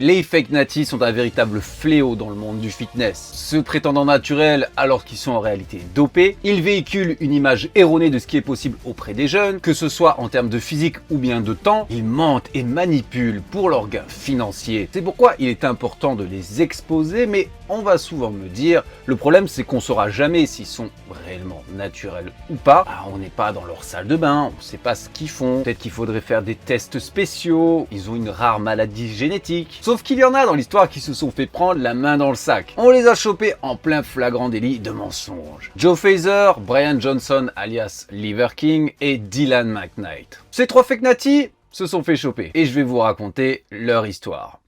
Les fake natis sont un véritable fléau dans le monde du fitness. Se prétendant naturels alors qu'ils sont en réalité dopés, ils véhiculent une image erronée de ce qui est possible auprès des jeunes, que ce soit en termes de physique ou bien de temps, ils mentent et manipulent pour leurs gains financiers. C'est pourquoi il est important de les exposer, mais on va souvent me dire, le problème c'est qu'on saura jamais s'ils sont réellement naturels ou pas. On n'est pas dans leur salle de bain, on ne sait pas ce qu'ils font, peut-être qu'il faudrait faire des tests spéciaux, ils ont une rare maladie génétique. Sauf qu'il y en a dans l'histoire qui se sont fait prendre la main dans le sac. On les a chopés en plein flagrant délit de mensonge. Joe Frazier, Brian Johnson alias Liver King et Dylan McKnight. Ces trois fake natis se sont fait choper et je vais vous raconter leur histoire.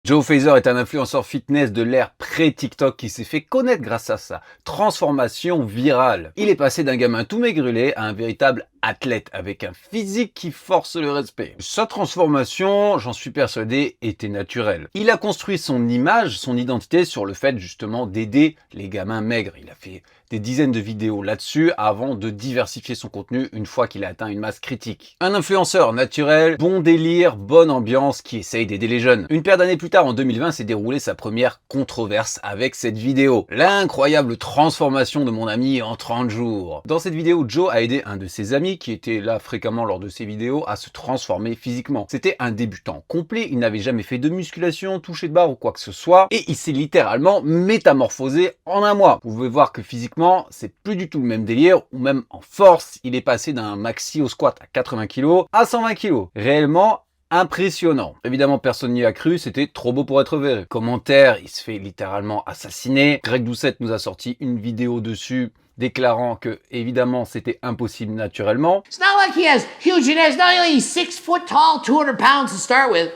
Joe Frazier est un influenceur fitness de l'ère pré-TikTok qui s'est fait connaître grâce à sa transformation virale. Il est passé d'un gamin tout maigrelet à un véritable athlète avec un physique qui force le respect. Sa transformation, j'en suis persuadé, était naturelle. Il a construit son image, son identité sur le fait justement d'aider les gamins maigres. Il a fait des dizaines de vidéos là-dessus avant de diversifier son contenu une fois qu'il a atteint une masse critique. Un influenceur naturel, bon délire, bonne ambiance qui essaye d'aider les jeunes. Une paire d'années plus tard, en 2020, s'est déroulée sa première controverse avec cette vidéo. L'incroyable transformation de mon ami en 30 jours. Dans cette vidéo, Joe a aidé un de ses amis qui était là fréquemment lors de ses vidéos à se transformer physiquement. C'était un débutant complet, il n'avait jamais fait de musculation, touché de barre ou quoi que ce soit, et il s'est littéralement métamorphosé en un mois. Vous pouvez voir que physiquement, c'est plus du tout le même délire, ou même en force, il est passé d'un maxi au squat à 80 kg à 120 kg. Réellement impressionnant. Évidemment, personne n'y a cru, c'était trop beau pour être vrai. Commentaire, il se fait littéralement assassiner. Greg Doucette nous a sorti une vidéo dessus déclarant que, évidemment, c'était impossible naturellement. It's not like he has huge genetics. Not only he's 6 foot tall, 200 pounds to start with.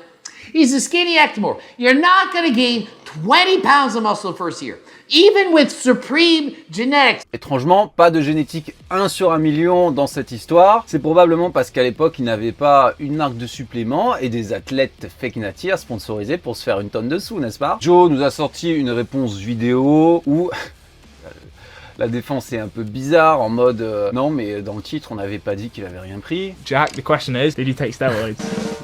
He's a skinny ectomorph. You're not going to gain 20 pounds of muscle the first year. Even with supreme genetics. Étrangement, pas de génétique 1 sur 1 million dans cette histoire. C'est probablement parce qu'à l'époque, il n'avait pas une marque de supplément et des athlètes fake natis sponsorisés pour se faire une tonne de sous, n'est-ce pas? Joe nous a sorti une réponse vidéo où la défense est un peu bizarre, en mode non, mais dans le titre, on n'avait pas dit qu'il avait rien pris. Jack, the question is, did he take steroids?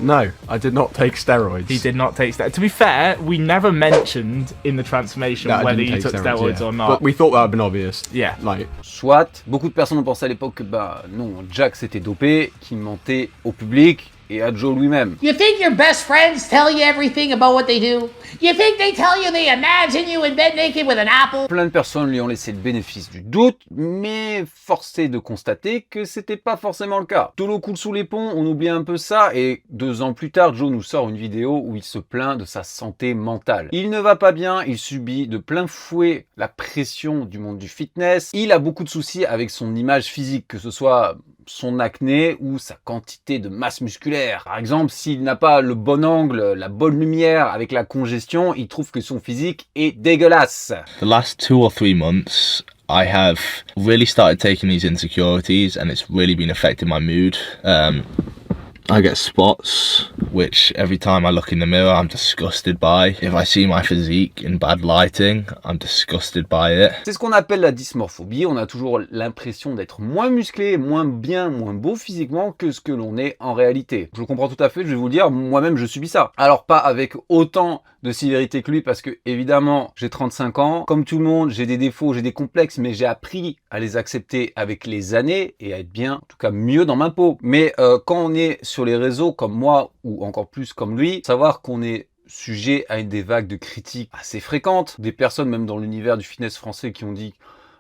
No, I did not take steroids. He did not take steroids. To be fair, we never mentioned in the transformation That I whether didn't you take took steroids yeah. or not. But we thought that would have been obvious. Yeah. Like, Soit, beaucoup de personnes ont pensé à l'époque que bah non, Jack s'était dopé, qu'il mentait au public et à Joe lui-même. You think your best friends tell you everything about what they do? You think they tell you they imagine you in bed naked with an apple? Plein de personnes lui ont laissé le bénéfice du doute, mais forcé de constater que c'était pas forcément le cas. Tout l'eau coule sous les ponts, on oublie un peu ça, et 2 ans plus tard, Joe nous sort une vidéo où il se plaint de sa santé mentale. Il ne va pas bien, il subit de plein fouet la pression du monde du fitness, il a beaucoup de soucis avec son image physique, que ce soit son acné ou sa quantité de masse musculaire. Par exemple, s'il n'a pas le bon angle, la bonne lumière avec la congestion, il trouve que son physique est dégueulasse. The last 2 or 3 months, I have really started taking these insecurities and it's really been affecting my mood. I get spots, which every time I look in the mirror, I'm disgusted by. If I see my physique in bad lighting, I'm disgusted by it. C'est ce qu'on appelle la dysmorphobie. On a toujours l'impression d'être moins musclé, moins bien, moins beau physiquement que ce que l'on est en réalité. Je le comprends tout à fait, je vais vous le dire, moi-même je subis ça. Alors pas avec autant de sévérité que lui parce que évidemment j'ai 35 ans. Comme tout le monde, j'ai des défauts, j'ai des complexes, mais j'ai appris à les accepter avec les années et à être bien, en tout cas mieux dans ma peau. Mais quand on est sur les réseaux comme moi ou encore plus comme lui, savoir qu'on est sujet à des vagues de critiques assez fréquentes, des personnes même dans l'univers du fitness français qui ont dit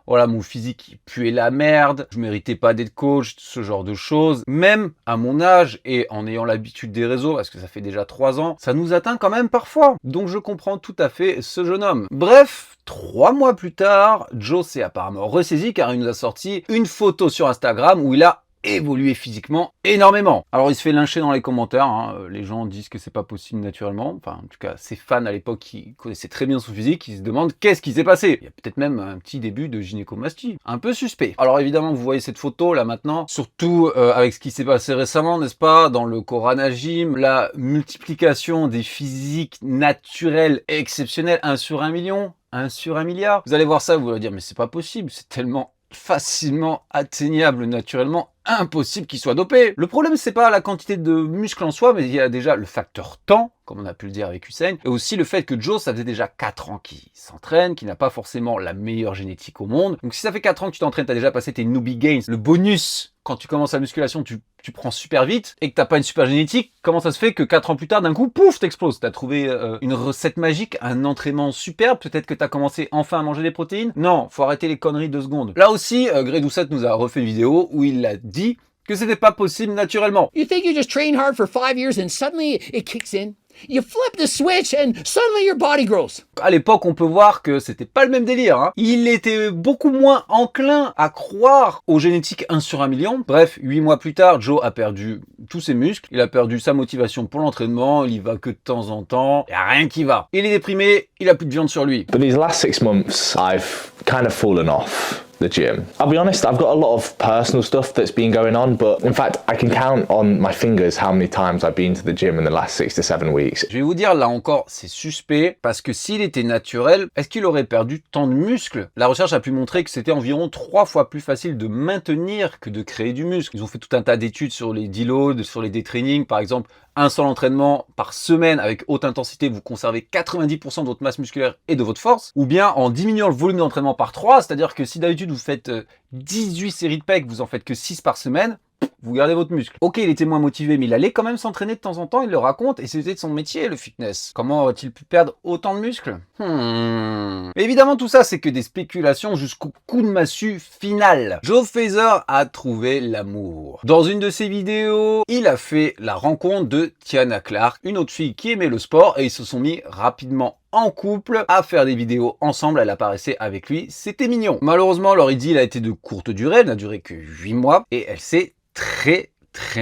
voilà, mon physique puait la merde, je méritais pas d'être coach, ce genre de choses. Même à mon âge et en ayant l'habitude des réseaux, parce que ça fait déjà 3 ans, ça nous atteint quand même parfois. Donc je comprends tout à fait ce jeune homme. Bref, 3 mois plus tard, Joe s'est apparemment ressaisi car il nous a sorti une photo sur Instagram où il a évolué physiquement énormément. Alors il se fait lyncher dans les commentaires, hein. Les gens disent que c'est pas possible naturellement, enfin en tout cas ses fans à l'époque qui connaissaient très bien son physique, ils se demandent qu'est-ce qui s'est passé. Il y a peut-être même un petit début de gynécomastie, un peu suspect. Alors évidemment vous voyez cette photo là maintenant, surtout avec ce qui s'est passé récemment, n'est-ce pas, dans le Corona Gym, la multiplication des physiques naturels exceptionnels, 1 sur 1 million, 1 sur 1 milliard. Vous allez voir ça, vous allez dire mais c'est pas possible, c'est tellement facilement atteignable naturellement, impossible qu'il soit dopé. Le problème c'est pas la quantité de muscles en soi, mais il y a déjà le facteur temps. comme on a pu le dire avec Usain, et aussi le fait que Joe, ça faisait déjà 4 ans qu'il s'entraîne, qu'il n'a pas forcément la meilleure génétique au monde. Donc si ça fait 4 ans que tu t'entraînes, tu as déjà passé tes newbie gains, le bonus quand tu commences la musculation, tu prends super vite et que t'as pas une super génétique, comment ça se fait que 4 ans plus tard, d'un coup, pouf, t'exploses? T'as trouvé une recette magique, un entraînement superbe, peut-être que t'as commencé enfin à manger des protéines? Non, faut arrêter les conneries 2 secondes. Là aussi, Greg Doucette nous a refait une vidéo où il a dit que c'était pas possible naturellement. You think you just train hard for 5 years and suddenly it kicks in? You flip the switch and suddenly your body grows. À l'époque, on peut voir que c'était pas le même délire, hein. Il était beaucoup moins enclin à croire aux génétiques 1 sur 1 million. Bref, 8 mois plus tard, Joe a perdu tous ses muscles, il a perdu sa motivation pour l'entraînement, il y va que de temps en temps, y a rien qui va. Il est déprimé, il a plus de viande sur lui. But these last 6 months, I've kind of fallen off the gym. I'll be honest, I've got a lot of personal stuff that's been going on, but in fact, I can count on my fingers how many times I've been to the gym in the last 6 to 7 weeks. Je vais vous dire, là encore, c'est suspect, parce que s'il était naturel, est-ce qu'il aurait perdu tant de muscles? La recherche a pu montrer que c'était environ 3 fois plus facile de maintenir que de créer du muscle. Ils ont fait tout un tas d'études sur les deloads, sur les day-training, par exemple, un seul entraînement par semaine avec haute intensité, vous conservez 90% de votre masse musculaire et de votre force, ou bien en diminuant le volume d'entraînement par 3, c'est-à-dire que si d'habitude vous faites 18 séries de pecs, vous en faites que 6 par semaine, vous gardez votre muscle. Ok, il était moins motivé, mais il allait quand même s'entraîner de temps en temps, il le raconte, et c'était de son métier, le fitness. Comment aurait-il pu perdre autant de muscles? Mais évidemment, tout ça, c'est que des spéculations jusqu'au coup de massue final. Joe Frazier a trouvé l'amour. Dans une de ses vidéos, il a fait la rencontre de Tiana Clark, une autre fille qui aimait le sport, et ils se sont mis rapidement en couple à faire des vidéos ensemble. Elle apparaissait avec lui, c'était mignon. Malheureusement, leur idylle a été de courte durée, elle n'a duré que 8 mois, et elle s'est très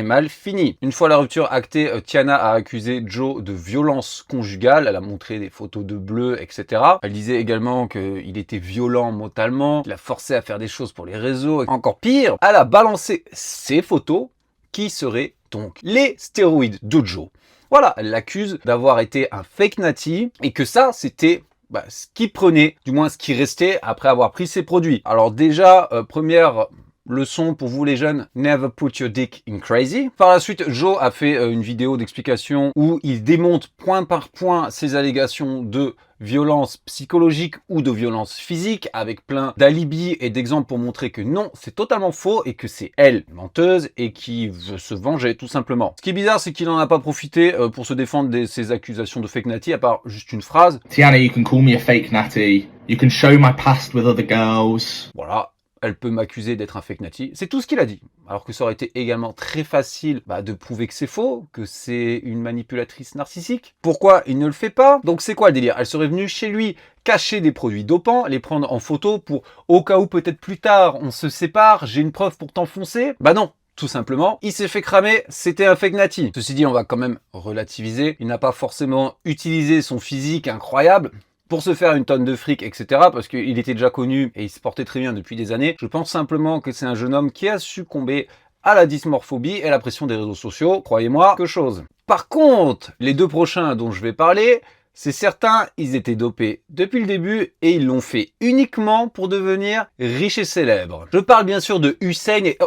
mal fini. Une fois la rupture actée, Tiana a accusé Joe de violence conjugale. Elle a montré des photos de bleu, etc. Elle disait également qu'il était violent mentalement, qu'il a forcé à faire des choses pour les réseaux. Encore pire, elle a balancé ses photos qui seraient donc les stéroïdes de Joe. Voilà, elle l'accuse d'avoir été un fake natty et que ça, c'était ce qu'il prenait, du moins ce qui restait après avoir pris ses produits. Alors déjà, première leçon pour vous les jeunes, never put your dick in crazy. Par la suite, Joe a fait une vidéo d'explication où il démonte point par point ses allégations de violence psychologique ou de violence physique avec plein d'alibis et d'exemples pour montrer que non, c'est totalement faux et que c'est elle, menteuse, et qui veut se venger tout simplement. Ce qui est bizarre, c'est qu'il n'en a pas profité pour se défendre de ces accusations de fake natty, à part juste une phrase. Tiana, you can call me a fake natty. You can show my past with other girls. Voilà. Elle peut m'accuser d'être un fake natty. C'est tout ce qu'il a dit. Alors que ça aurait été également très facile de prouver que c'est faux, que c'est une manipulatrice narcissique. Pourquoi il ne le fait pas? Donc c'est quoi le délire? Elle serait venue chez lui cacher des produits dopants, les prendre en photo pour au cas où peut-être plus tard on se sépare, j'ai une preuve pour t'enfoncer? Bah non. Tout simplement, il s'est fait cramer, c'était un fake natty. Ceci dit, on va quand même relativiser. Il n'a pas forcément utilisé son physique incroyable pour se faire une tonne de fric, etc. parce qu'il était déjà connu et il se portait très bien depuis des années. Je pense simplement que c'est un jeune homme qui a succombé à la dysmorphobie et à la pression des réseaux sociaux. Croyez-moi, quelque chose. Par contre, les 2 prochains dont je vais parler, c'est certain, ils étaient dopés depuis le début et ils l'ont fait uniquement pour devenir riches et célèbres. Je parle bien sûr de Usain et...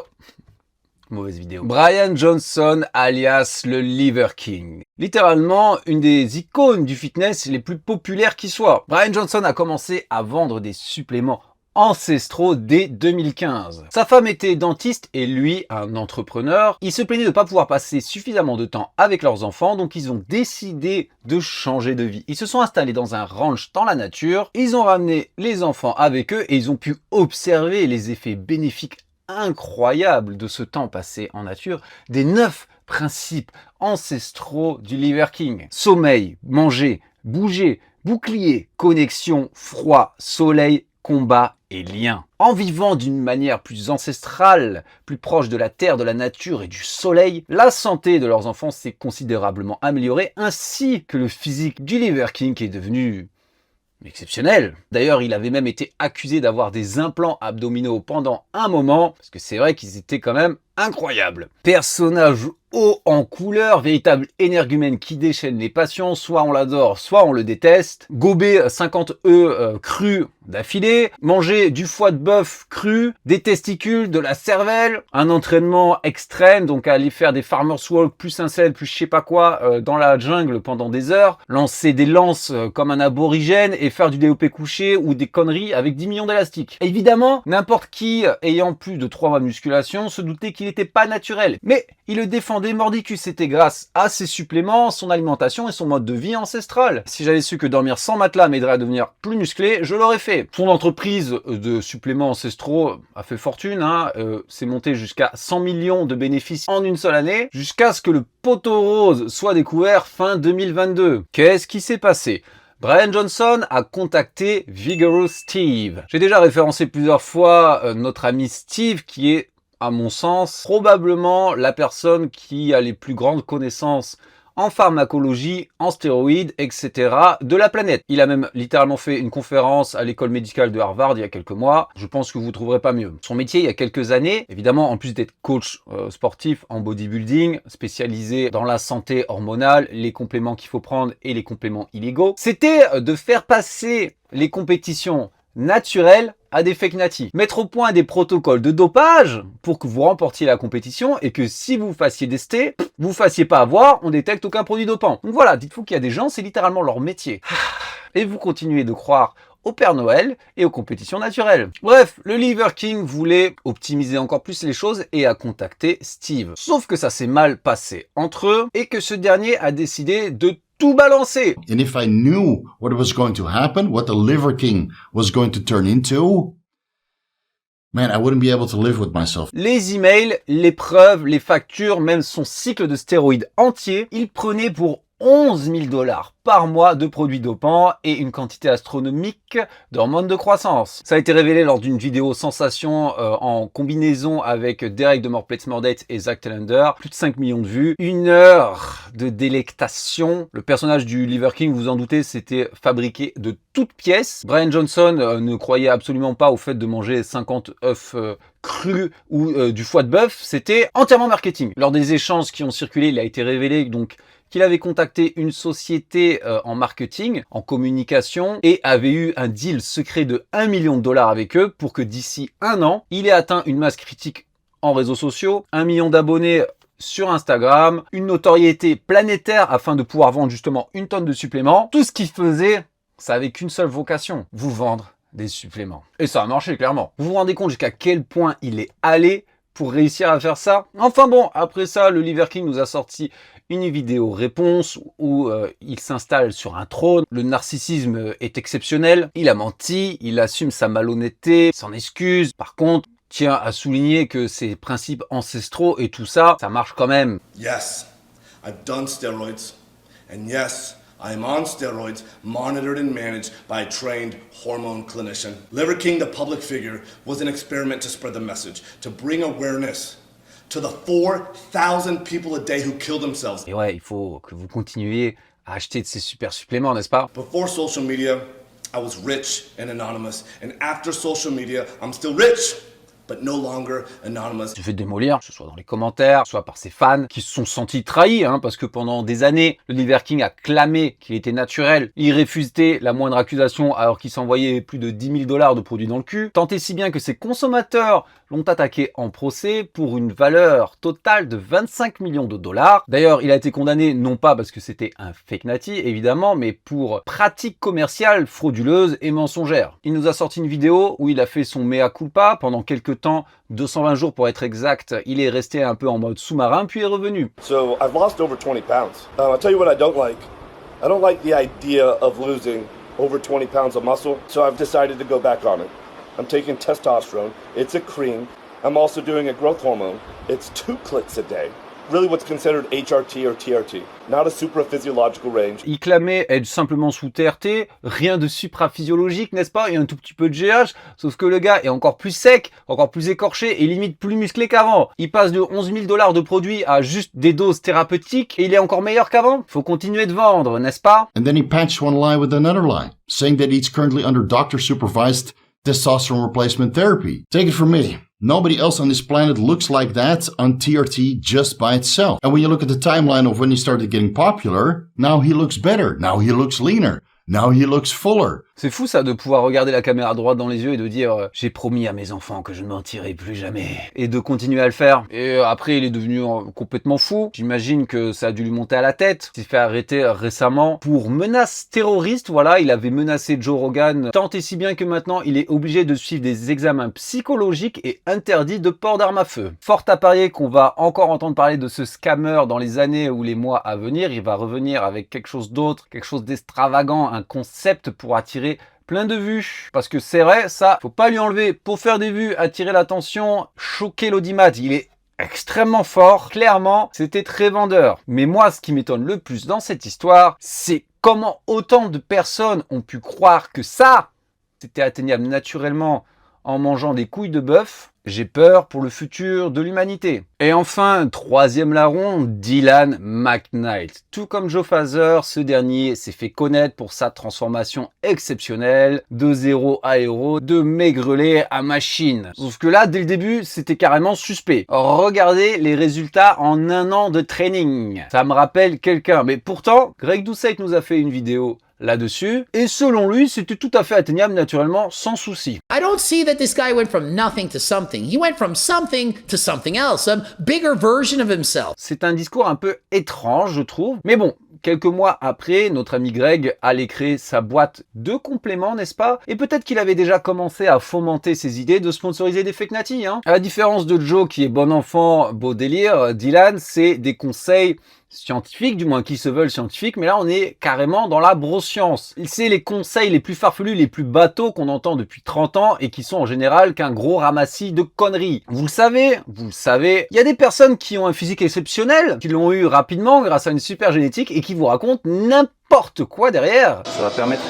mauvaise vidéo. Brian Johnson, alias le Liver King. Littéralement, une des icônes du fitness les plus populaires qui soit. Brian Johnson a commencé à vendre des suppléments ancestraux dès 2015. Sa femme était dentiste et lui, un entrepreneur. Il se plaignait de ne pas pouvoir passer suffisamment de temps avec leurs enfants, donc ils ont décidé de changer de vie. Ils se sont installés dans un ranch dans la nature, ils ont ramené les enfants avec eux et ils ont pu observer les effets bénéfiques incroyable de ce temps passé en nature, des 9 principes ancestraux du Liver King. Sommeil, manger, bouger, bouclier, connexion, froid, soleil, combat et lien. En vivant d'une manière plus ancestrale, plus proche de la terre, de la nature et du soleil, la santé de leurs enfants s'est considérablement améliorée, ainsi que le physique du Liver King qui est devenu exceptionnel. D'ailleurs, il avait même été accusé d'avoir des implants abdominaux pendant un moment, parce que c'est vrai qu'ils étaient quand même incroyables. Personnage haut en couleur, véritable énergumène qui déchaîne les passions, soit on l'adore, soit on le déteste. Gober 50 œufs crus d'affilée, manger du foie de bœuf cru, des testicules, de la cervelle, un entraînement extrême, donc aller faire des farmer's walk plus incel, plus je sais pas quoi, dans la jungle pendant des heures, lancer des lances comme un aborigène et faire du DOP couché ou des conneries avec 10 millions d'élastiques. Évidemment, n'importe qui ayant plus de 3 mois de musculation se doutait qu'il n'était pas naturel, mais il le défendait mordicus, c'était grâce à ses suppléments, son alimentation et son mode de vie ancestral. Si j'avais su que dormir sans matelas m'aiderait à devenir plus musclé, je l'aurais fait. Son entreprise de suppléments ancestraux a fait fortune, c'est monté jusqu'à 100 millions de bénéfices en une seule année, jusqu'à ce que le poteau rose soit découvert fin 2022. Qu'est-ce qui s'est passé ? Brian Johnson a contacté Vigorous Steve. J'ai déjà référencé plusieurs fois notre ami Steve qui est, à mon sens, probablement la personne qui a les plus grandes connaissances en pharmacologie, en stéroïdes, etc. de la planète. Il a même littéralement fait une conférence à l'école médicale de Harvard il y a quelques mois. Je pense que vous trouverez pas mieux. Son métier il y a quelques années, évidemment, en plus d'être coach sportif en bodybuilding, spécialisé dans la santé hormonale, les compléments qu'il faut prendre et les compléments illégaux, c'était de faire passer les compétitions naturelles à des fake natifs. Mettre au point des protocoles de dopage pour que vous remportiez la compétition et que si vous fassiez tester, vous fassiez pas avoir, on détecte aucun produit dopant. Donc voilà, dites-vous qu'il y a des gens, c'est littéralement leur métier. Et vous continuez de croire au Père Noël et aux compétitions naturelles. Bref, le Liver King voulait optimiser encore plus les choses et a contacté Steve. Sauf que ça s'est mal passé entre eux et que ce dernier a décidé de tout balancer. And if I knew what was going to happen, what the Liver King was going to turn into, man, I wouldn't be able to live with myself. Les emails, les preuves, les factures, même son cycle de stéroïdes entier, il prenait pour 11 000 $ par mois de produits dopants et une quantité astronomique d'hormones de croissance. Ça a été révélé lors d'une vidéo sensation en combinaison avec Derek de More Plates More Dates et Zach Telander. Plus de 5 millions de vues. 1 heure de délectation. Le personnage du Liver King, vous en doutez, c'était fabriqué de toutes pièces. Brian Johnson ne croyait absolument pas au fait de manger 50 œufs crus ou du foie de bœuf. C'était entièrement marketing. Lors des échanges qui ont circulé, il a été révélé donc qu'il avait contacté une société en marketing, en communication, et avait eu un deal secret de 1 million de $ avec eux pour que d'ici 1 an, il ait atteint une masse critique en réseaux sociaux, 1 million d'abonnés sur Instagram, une notoriété planétaire afin de pouvoir vendre justement 1 tonne de suppléments. Tout ce qu'il faisait, ça avait qu'une seule vocation, vous vendre des suppléments. Et ça a marché clairement. Vous vous rendez compte jusqu'à quel point il est allé pour réussir à faire ça? Enfin bon, après ça, le Liver King nous a sorti une vidéo réponse où il s'installe sur un trône. Le narcissisme est exceptionnel. Il a menti, il assume sa malhonnêteté, s'en excuse. Par contre, tient à souligner que ses principes ancestraux et tout ça, ça marche quand même. Yes, I've done steroids. And yes, I am on steroids, monitored and managed by a trained hormone clinician. Liver King, the public figure, was an experiment to spread the message, to bring awareness to the 4,000 people a day who kill themselves. Et ouais, il faut que vous continuiez à acheter de ces super suppléments, n'est-ce pas? Before social media, I was rich and anonymous. And after social media, I'm still rich, but no longer anonymous. Je vais démolir, que ce soit dans les commentaires, soit par ses fans qui se sont sentis trahis, parce que pendant des années, le Liver King a clamé qu'il était naturel. Il refusait la moindre accusation alors qu'il s'envoyait plus de 10 000 $ de produits dans le cul. Tant et si bien que ses consommateurs l'ont attaqué en procès pour une valeur totale de 25 millions de $. D'ailleurs, il a été condamné non pas parce que c'était un fake natty, évidemment, mais pour pratique commerciale frauduleuse et mensongère. Il nous a sorti une vidéo où il a fait son mea culpa pendant quelques temps, 220 jours pour être exact. Il est resté un peu en mode sous-marin, puis est revenu. So I've lost over 20 pounds. I'll tell you what I don't like. I don't like the idea of losing over 20 pounds of muscle, so I've decided to go back on it. I'm taking testosterone. It's a cream. I'm also doing a growth hormone. It's 2 clicks a day. Really what's considered HRT or TRT, not a supraphysiological range. Il clamait être simplement sous TRT, rien de supraphysiologique, n'est-ce pas? Et un tout petit peu de GH, sauf que le gars est encore plus sec, encore plus écorché et limite plus musclé qu'avant. Il passe de 11 000 $ de produits à juste des doses thérapeutiques et il est encore meilleur qu'avant. Faut continuer de vendre, n'est-ce pas? And then he patched one lie with another lie, saying that he's currently under doctor-supervised testosterone replacement therapy. Take it from me. Nobody else on this planet looks like that on TRT just by itself. And when you look at the timeline of when he started getting popular, now he looks better. Now he looks leaner. Now he looks fuller. C'est fou ça de pouvoir regarder la caméra droite dans les yeux et de dire « J'ai promis à mes enfants que je ne mentirai plus jamais » et de continuer à le faire. Et après il est devenu complètement fou. J'imagine que ça a dû lui monter à la tête. Il s'est fait arrêter récemment pour menace terroriste. Voilà, il avait menacé Joe Rogan tant et si bien que maintenant il est obligé de suivre des examens psychologiques et interdit de port d'armes à feu. Fort à parier qu'on va encore entendre parler de ce scammer dans les années ou les mois à venir. Il va revenir avec quelque chose d'autre, quelque chose d'extravagant, un concept pour attirer plein de vues. Parce que c'est vrai, ça, faut pas lui enlever. Pour faire des vues, attirer l'attention, choquer l'audimat, il est extrêmement fort. Clairement, c'était très vendeur. Mais moi, ce qui m'étonne le plus dans cette histoire, c'est comment autant de personnes ont pu croire que ça, c'était atteignable naturellement en mangeant des couilles de bœuf. J'ai peur pour le futur de l'humanité. Et enfin, troisième larron, Dylan McKnight. Tout comme Joe Frazier, ce dernier s'est fait connaître pour sa transformation exceptionnelle de zéro à héros, de maigrelet à machine. Sauf que là, dès le début, c'était carrément suspect. Regardez les résultats en 1 an de training. Ça me rappelle quelqu'un. Mais pourtant, Greg Doucette nous a fait une vidéo là-dessus, et selon lui, c'était tout à fait atteignable naturellement, sans souci. I don't see that this guy went from nothing to something. He went from something to something else, a bigger version of himself. C'est un discours un peu étrange, je trouve. Mais bon, quelques mois après, notre ami Greg allait créer sa boîte de compléments, n'est-ce pas? Et peut-être qu'il avait déjà commencé à fomenter ses idées de sponsoriser des fake natty, hein. À la différence de Joe, qui est bon enfant, beau délire, Dylan, c'est des conseils scientifiques, du moins qui se veulent scientifiques, mais là on est carrément dans la broscience. C'est les conseils les plus farfelus, les plus bateaux qu'on entend depuis 30 ans et qui sont en général qu'un gros ramassis de conneries. Vous le savez, il y a des personnes qui ont un physique exceptionnel, qui l'ont eu rapidement grâce à une super génétique et qui vous racontent n'importe quoi derrière. Ça va permettre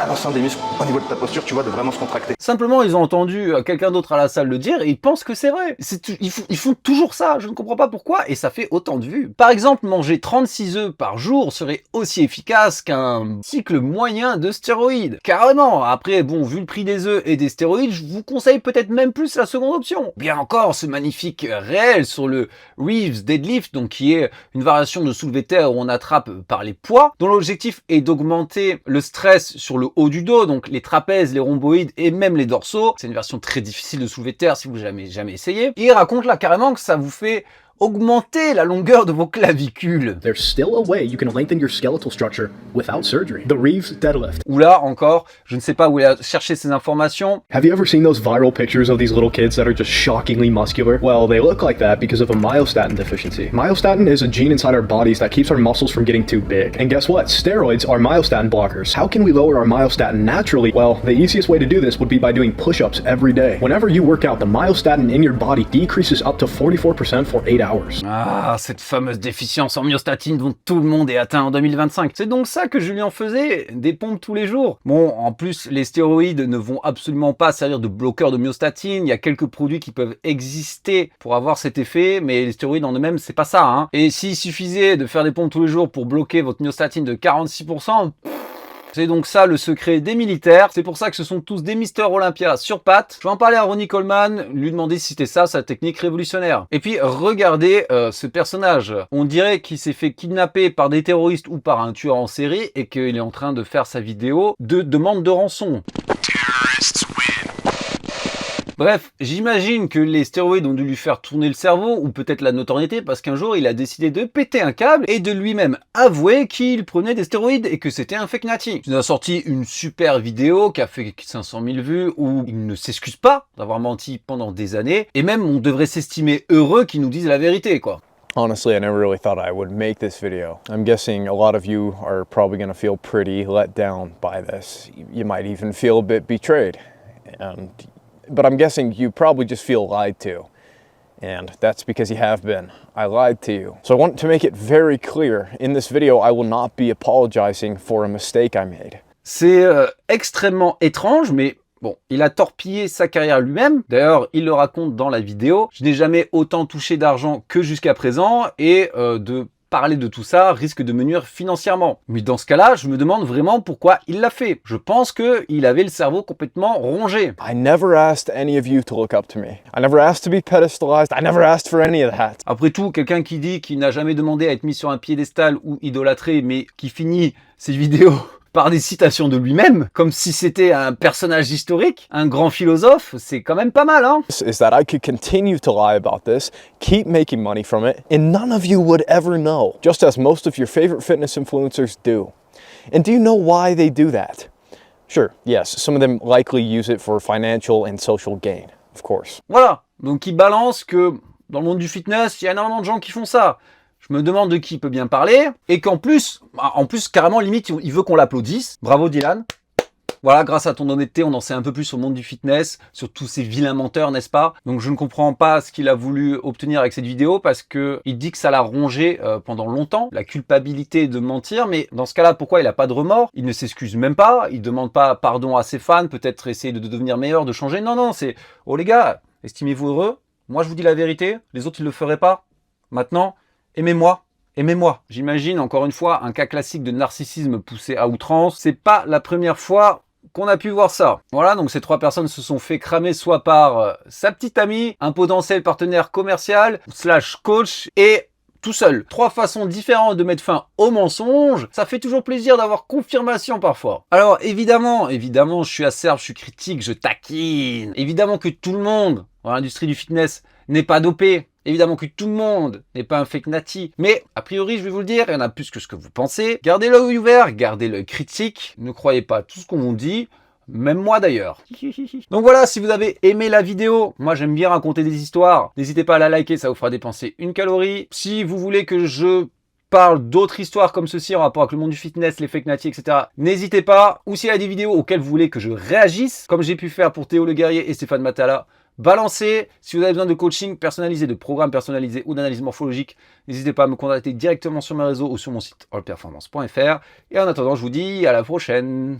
à l'ensemble des muscles au niveau de ta posture, tu vois, de vraiment se contracter. Simplement, ils ont entendu quelqu'un d'autre à la salle le dire et ils pensent que c'est vrai. Ils font toujours ça, je ne comprends pas pourquoi, et ça fait autant de vues. Par exemple, manger 36 œufs par jour serait aussi efficace qu'un cycle moyen de stéroïdes. Carrément. Après, bon, vu le prix des œufs et des stéroïdes, je vous conseille peut-être même plus la seconde option. Bien encore, ce magnifique réel sur le Reeves Deadlift, donc qui est une variation de soulevé de terre où on attrape par les poids, dont l'objectif est d'augmenter le stress sur le haut du dos, donc les trapèzes, les rhomboïdes et même les dorsaux. C'est une version très difficile de soulever de terre si vous n'avez jamais essayé. Et il raconte là carrément que ça vous fait augmenter la longueur de vos clavicules. There's still a way you can lengthen your skeletal structure without surgery. The Reeves deadlift. Ou là encore, je ne sais pas où il a cherché ces informations. Have you ever seen those viral pictures of these little kids that are just shockingly muscular? Well, they look like that because of a myostatin deficiency. Myostatin is a gene inside our bodies that keeps our muscles from getting too big. And guess what? Steroids are myostatin blockers. How can we lower our myostatin naturally? Well, the easiest way to do this would be by doing push-ups every day. Whenever you work out, the myostatin in your body decreases up to 44% for 8 hours. Ah, cette fameuse déficience en myostatine dont tout le monde est atteint en 2025. C'est donc ça que Julien faisait, des pompes tous les jours. Bon, en plus, les stéroïdes ne vont absolument pas servir de bloqueur de myostatine. Il y a quelques produits qui peuvent exister pour avoir cet effet, mais les stéroïdes en eux-mêmes, c'est pas ça, hein. Et s'il suffisait de faire des pompes tous les jours pour bloquer votre myostatine de 46%, c'est donc ça le secret des militaires. C'est pour ça que ce sont tous des Mister Olympia sur pattes. Je vais en parler à Ronnie Coleman, lui demander si c'était ça sa technique révolutionnaire. Et puis regardez ce personnage. On dirait qu'il s'est fait kidnapper par des terroristes ou par un tueur en série et qu'il est en train de faire sa vidéo de demande de rançon. Bref, j'imagine que les stéroïdes ont dû lui faire tourner le cerveau, ou peut-être la notoriété, parce qu'un jour il a décidé de péter un câble et de lui-même avouer qu'il prenait des stéroïdes et que c'était un fake natty. Il a sorti une super vidéo qui a fait 500 000 vues où il ne s'excuse pas d'avoir menti pendant des années, et même on devrait s'estimer heureux qu'il nous dise la vérité, quoi. Honestly, I never really thought I would make this video. I'm guessing a lot of you are probably going to feel pretty let down by this. You might even feel a bit betrayed. But I'm guessing you probably just feel lied to. And that's because you have been. I lied to you. So I want to make it very clear. In this video, I will not be apologizing for a mistake I made. C'est extrêmement étrange, mais bon, il a torpillé sa carrière lui-même. D'ailleurs, il le raconte dans la vidéo. Je n'ai jamais autant touché d'argent que jusqu'à présent et de parler de tout ça risque de me nuire financièrement. Mais dans ce cas-là, je me demande vraiment pourquoi il l'a fait. Je pense qu'il avait le cerveau complètement rongé. I never asked any of you to look up to me. I never asked to be pedestalized. I never asked for any of that. Après tout, quelqu'un qui dit qu'il n'a jamais demandé à être mis sur un piédestal ou idolâtré, mais qui finit ses vidéos par des citations de lui-même, comme si c'était un personnage historique, un grand philosophe, c'est quand même pas mal, hein? Is that I could continue to lie about this, keep making money from it, and none of you would ever know, just as most of your favorite fitness influencers do. And do you know why they do that? Sure, yes, some of them likely use it for financial and social gain, of course. Voilà, donc il balance que dans le monde du fitness, il y a énormément de gens qui font ça. Je me demande de qui il peut bien parler, et qu'en plus, carrément, limite, il veut qu'on l'applaudisse. Bravo Dylan. Voilà, grâce à ton honnêteté, on en sait un peu plus sur le monde du fitness, sur tous ces vilains menteurs, n'est-ce pas? Donc je ne comprends pas ce qu'il a voulu obtenir avec cette vidéo, parce que il dit que ça l'a rongé pendant longtemps, la culpabilité de mentir, mais dans ce cas-là, pourquoi il n'a pas de remords? Il ne s'excuse même pas, il demande pas pardon à ses fans, peut-être essayer de devenir meilleur, de changer. Non, c'est « Oh les gars, estimez-vous heureux? Moi je vous dis la vérité, les autres ils le feraient pas. Maintenant, aimez-moi. Aimez-moi. J'imagine, encore une fois, un cas classique de narcissisme poussé à outrance. C'est pas la première fois qu'on a pu voir ça. Voilà, donc ces trois personnes se sont fait cramer soit par sa petite amie, un potentiel partenaire commercial, / coach, et tout seul. Trois façons différentes de mettre fin au mensonge. Ça fait toujours plaisir d'avoir confirmation parfois. Alors évidemment, je suis acerbe, je suis critique, je taquine. Évidemment que tout le monde dans l'industrie du fitness n'est pas dopé. Évidemment que tout le monde n'est pas un fake nati, mais a priori, je vais vous le dire, il y en a plus que ce que vous pensez. Gardez l'œil ouvert, gardez l'œil critique, ne croyez pas tout ce qu'on vous dit, même moi d'ailleurs. Donc voilà, si vous avez aimé la vidéo, moi j'aime bien raconter des histoires, n'hésitez pas à la liker, ça vous fera dépenser 1 calorie. Si vous voulez que je parle d'autres histoires comme ceci en rapport avec le monde du fitness, les fake nati, etc. n'hésitez pas. Ou s'il y a des vidéos auxquelles vous voulez que je réagisse, comme j'ai pu faire pour Théo Le Guerrier et Stéphane Matala, balancez. Si vous avez besoin de coaching personnalisé, de programmes personnalisés ou d'analyse morphologique, n'hésitez pas à me contacter directement sur mes réseaux ou sur mon site allperformance.fr. Et en attendant, je vous dis à la prochaine.